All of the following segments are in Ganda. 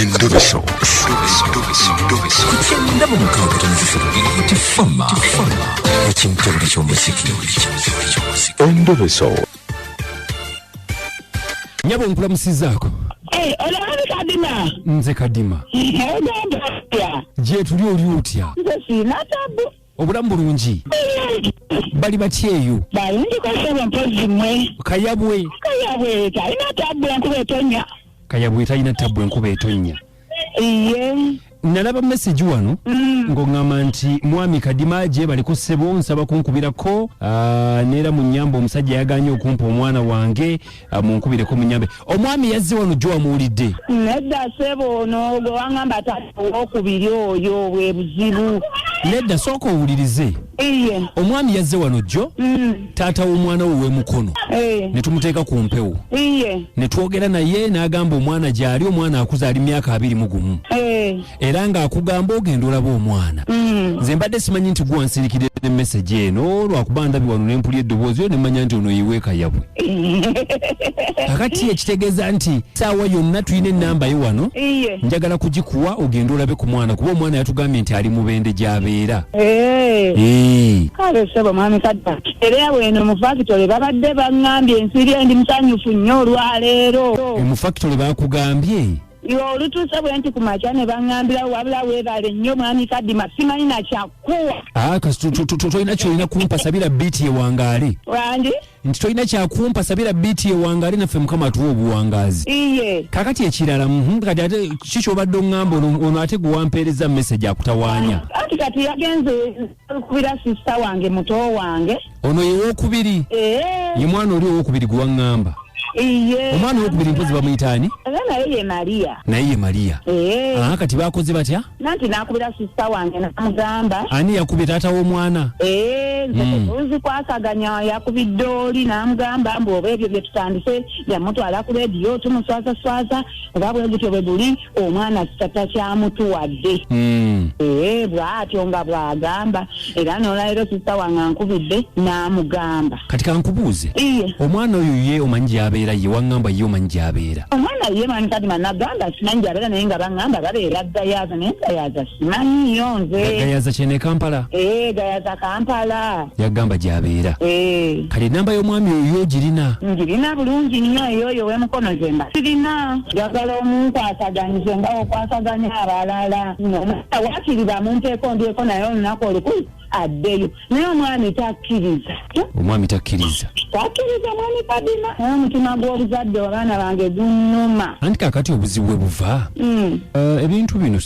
Endobeso. Kugenda mu mukaaga tifama ekintu buli ky'omuziki. Endobeso. Nyabo nkulamusizaako. Olabika Kadima. Nze Kadima. Je tuli oli otya? Nze sina tabu. Obulamu bulungi. Bali batya eyo? Balungi kwasaba mpozi mmwe. Kayabwe talina tabu enkuba etonnya. Kayabwe talina tabu enkuba etonnya. Iye. Nalaba message wano ng'ongamba nti mwami Kadima je baliko ssebo nsaba kunkubirako neera mu nnyamba omusajja yaganye okumpa omwana wange munkubireko mu nnyambe. Omwami yazze wano jo amuwulidde. Nedda ssebo ono gwe wangamba okubiri oyo bwe buzibu. Nedda sooka owulirize. Iye. Omwami yazze wano jo taata w'omwana we w'emukono ne tumuteeka ku mpewo. Iye. Ne twogera naye n'agamba omwana gy'ali omwana akuze ali myaka 21. Era nga akugamba ogenda olaba omwana. Nze mbadde simanyi nti gwansirikidde message eno lwakuba ndabi wano ne mpulya eddoboozi yo ne mmanya nti ono yiwe Kayabwe. Kakati ekitegeeza nti saawa yonna tulina ennamba yo wano. Njagala kugikuwa ogenda olabe ku mwana kuba omwana yatugambye nti ali mu bende gy'abeera. Kale sebo mwami Kadda. Era weno mu factory babadde bangambye ensiri ndi musanyufu nnyo olwaleero. Mu factory bakugambye? Yo olutuuse bwe nti ku makya ne bangambira wabula weebale nnyo mwami Kadima simanyi na kyakuwa. Kasi tolina kyolina kumpa sabira biiti ewangaale. Wandi? Nti tolina kyakumpa sabira biiti ewangaale naffe mukama tuwa obuwangazi. Iye. Kakati ekirala kati ate kiki obadde oŋŋamba ono ate gwe wampeereza message akutawaanya. Kati yagenze kubira sista wange muto wange. Ono ye wookubiri? Ye mwana oli owookubiri gwe waŋŋamba. Iye. Omwana owookubiri mpozi bamuyita ani? Naye ye Maria. Naye ye Maria. Kati baakoze batya? Nanti nakubira sista wange namugamba. Ani yakubye taata w'omwana? Nze kwasaganya yakubidde oli namugamba mbu oba ebyo bye tutandise yamutwala ku rediyo tumuswazaswaza oba bwe gutyo bwe buli omwana kitata kyamutuwadde. Bw'atyo nga bw'agamba era n'olwaleero sista wange ankubidde n'amugamba. Kati kankubuuze. Omwana oyo ye omanyi gy'abeera ye waŋŋamba ye omanyi gy'abeera? Omwana ye mwami Kadima nagamba simanyi gy'abeera naye nga baŋŋamba babeera Gayaza naye Gayaza simanyiyo nze. Gayaza kyene Kampala? Gayaza Kampala. Yagamba gy'abeera. Kale ennamba y'omwami oyo girina? Ngirina bulungi nnyo eyoyo w'emukono ze mba sirina. Njagala omunkwasaganyije nga okwasaganya abalala. Wakkiriza munteeko ndyeko naye olunaku olukulu addeyo naye omwami takkiriza. Omwami takkiriza? Takkiriza mwami Kadima. Omutima gw'obuzadde abaana bange gunnuma. Anti kakati obuzibu bwe buva? Ebintu bino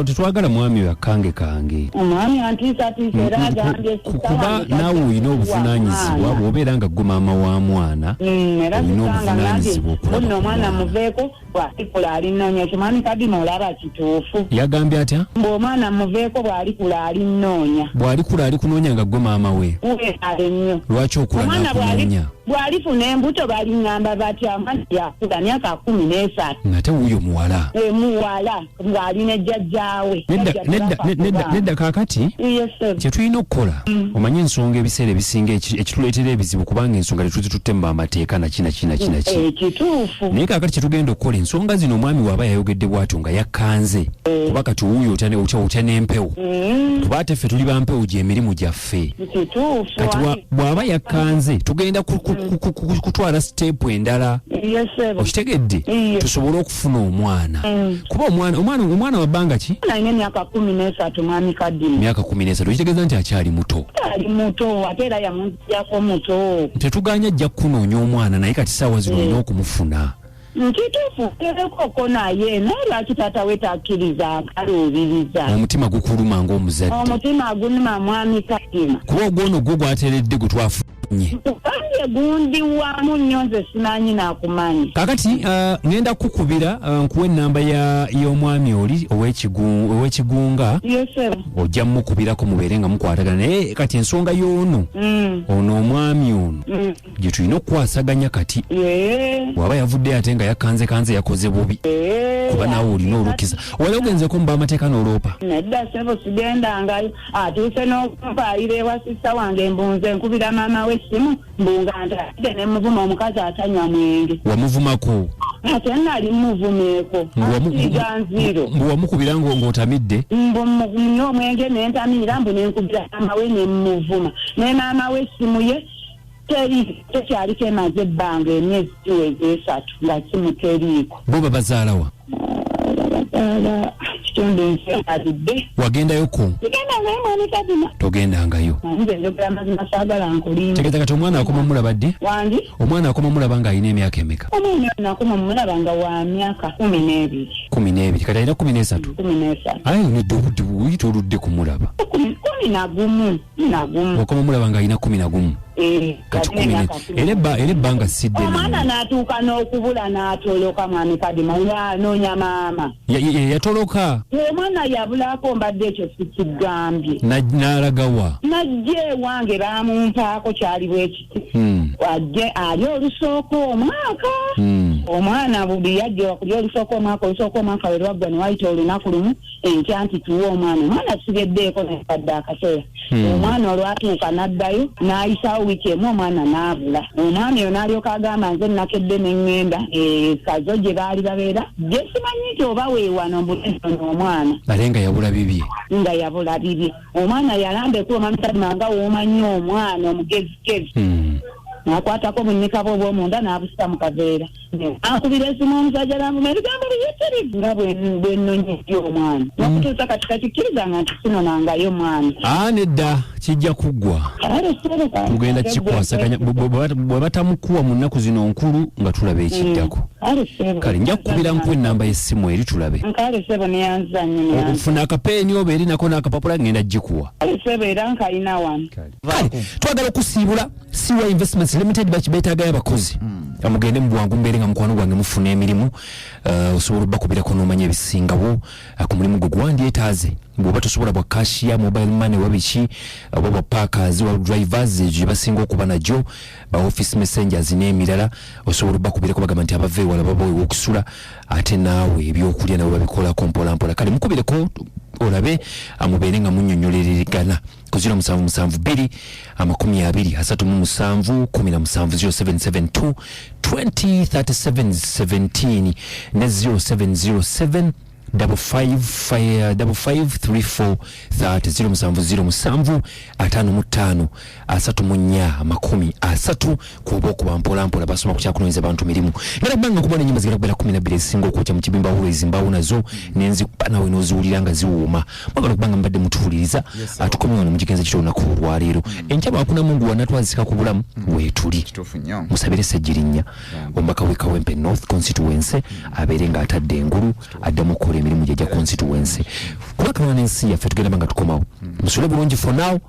tetwagala mwami oyo akange kange. Omwami antiisatiisa era agambye kuba naawe olina obuvunaanyizibwa bw'obeera nga ggwe maama wa mwana olina obuvunaanyizibwa okulaba nno omwana muveeko bw'alikula alinnoonya ekyo mwami Kadima olaba kituufu. Yagambye atya? Omwana muveeko bw'alikula alinnoonya. Bw'alikula alikunoonya nga ggwe maama we? Weekale nnyo. Lwaki okula n'akunoonya? Bw'alifuna embuto baliŋŋamba batya omwana yakula myaka 13. Ng'ate wuuyo muwala? Muwala ng'alina jjajjaawe. Nedda kaakati kye tulina okukola omanyi ensonga ebiseera ebisinga ekituleetera ebizibu kubanga ensonga tetuzitutte mu amateeka naki. Kituufu. Naye kaakati kye tugenda okukola ensonga zino omwami waaba yayogedde bw'atyo nga yakkanze kuba kati wuuyo otya n'empewo kuba ate ffe tuli bampewo gy'emirimu gyaffe. Kati bw'aba yakkanze tugenda kutwala siteepu endala. Okitegedde tusobole okufuna omwana kuba omwana wa bbanga ki? Alina emyaka 13 mwami Kadima. Myaka 13 ekitegeeza nti akyali muto. Ali muto ate era yamunzijako muto. Tetuganya ajja kunoonya omwana naye kati saawa zino olina okumufuna. Nkituufu kereko naye naye lwaki taata we takkiriza akaluubiriza? Omutima gukuluma ng'omuzadde. Omutima gunuma mwami Kadima. Kuba ogwono gwo gwateeredde gwe twafunye. Kanje gundi wamu nnyo nze simanyi nakumanyi. Kakati ngenda kukubira nkuwa ennamba y'omwami oli ow'ekigunga. Ojja mukubirako mubeere nga mukwatagana naye kati ensonga y'ono ono omwami ono gye tulina okukwasaganya kati bw'aba yavudde ate nga yakkanze yakoze bubi kuba naawe olina olukiza. Wali ogenzeko mu b'amateeka n'oloopa? Nedda sebo sigendangayo atuuse n'okumpaalira ewa sista wange mbunze nkubira maama we essimu mbunga nti ne muvuma omukazi atanywa mwenge. Wamuvumako? ate nali muvumeeko asiganziro bwamukubira ng'otamidde mbumunye omwenge nentamira mbu nenkubira maama we nemuvuma ne maama we essimu ye tekyaliko emaze ebbanga emyezi giweze 3 nga simu teriiko bo babazaalawa kitundu nkyalidde wagendayoko tugendangayo mwani kadima togendangayo nze njogera mazima saagala nkulimba tegeza kati omwana akoma mulaba ddi wangi omwana akoma mulaba ng'alina emyaka emeka omwana nakoma mulaba nga wa myaka 12 kati alina 13 aye onedde obudde buyita oludde kumulaba 11 okoma mulaba ng'alina 11 kati 10 era ebbanga sidde omwana n'atuuka n'okubula n'atoloka mwami kadima yanoonya maama yatoloka omwana yabulako mbadde ekyo sikigambye n'alagawa najja ewange bamumpaako kyali bwekiti wajje ali olusooka omwaka omwana buli yajja wakuli olusooka omwaka we lwaggwa ne wayita olunaku lumu enkya nti tuwe omwana sigeddeeko nekadde akaseera omwana olwatuuka n'addayo n'ayisawo wiiki emu omwana n'abula omwana eyo n'alyoka agamba nze nakedde neŋŋenda kazo gye baali babeera gye simanyi nti oba weewano mbulesono omwana ale nga yabula bibye omwana yalambeku omamutadima nga woomanyi omwana omugezigezi nakwatako bunnyika bwe obwomunda n'abusika mu kaveera akubira esimu omusajja n'avuma ebigambo biyitirivu nga bwennonyedde omwana nokutuusa kati kakikkirizanga nti sinonangayo mwana nedda kijja kuggwa tugenda kikwasaganya bwe batamukuwa mu nnaku zino nkulu nga tulaba ekiddako kale nja kukubira nkuwa ennamba y'essimu eri tulabe ofuna akapeeni oba eri nako n'akapapula ngenda gikuwa kale twagala okusiibula siwa investments limited beetaagayo abakozi amugende mu bwangu mbeere nga mukwano gwange mufuna emirimu osobola obbakubirako n'omanya ebisingawo ku mulimu gwe gwandyetaaze bw'oba tosobola bwa cashier mobile money wabiki oba bwa packers wa drivers gye basinga okuba najjo ba office messengers n'emirala osobola obbakubirako bagamba nti abava ewala baba ewokusula ate naawe ebyokulya nabo babikolako mpolampola kale mukubireko olabe amubeere nga munnyonnyolereragana ku 0772 20 37 0772 203717 ne 0707 5534 0707 55 34 kuba okuba mpolampola basoma kukyakunoonyeza bantu mirimu era kubanga kubona ennyimba zigera kubera 12 ezisinga okwokya mu kibimba hulo ezimbawo nazo nenzikupa nawe n'oziwulira nga ziwuuma mwagala kubanga mbadde mutuwuliriza atukomye wano mu kigenza kito olunaku olwaleero enkya bwakuna mungu wanatwazika ku bulamu weetuli musabire Ssejjirinya omubaka w'e Kawempe North Constituency abeere ng'atadde engulu addamu okukola emirimu gy'ejja constituency kubaka n'ensi yaffe tugenda nga tukomawo musule bulungi for now.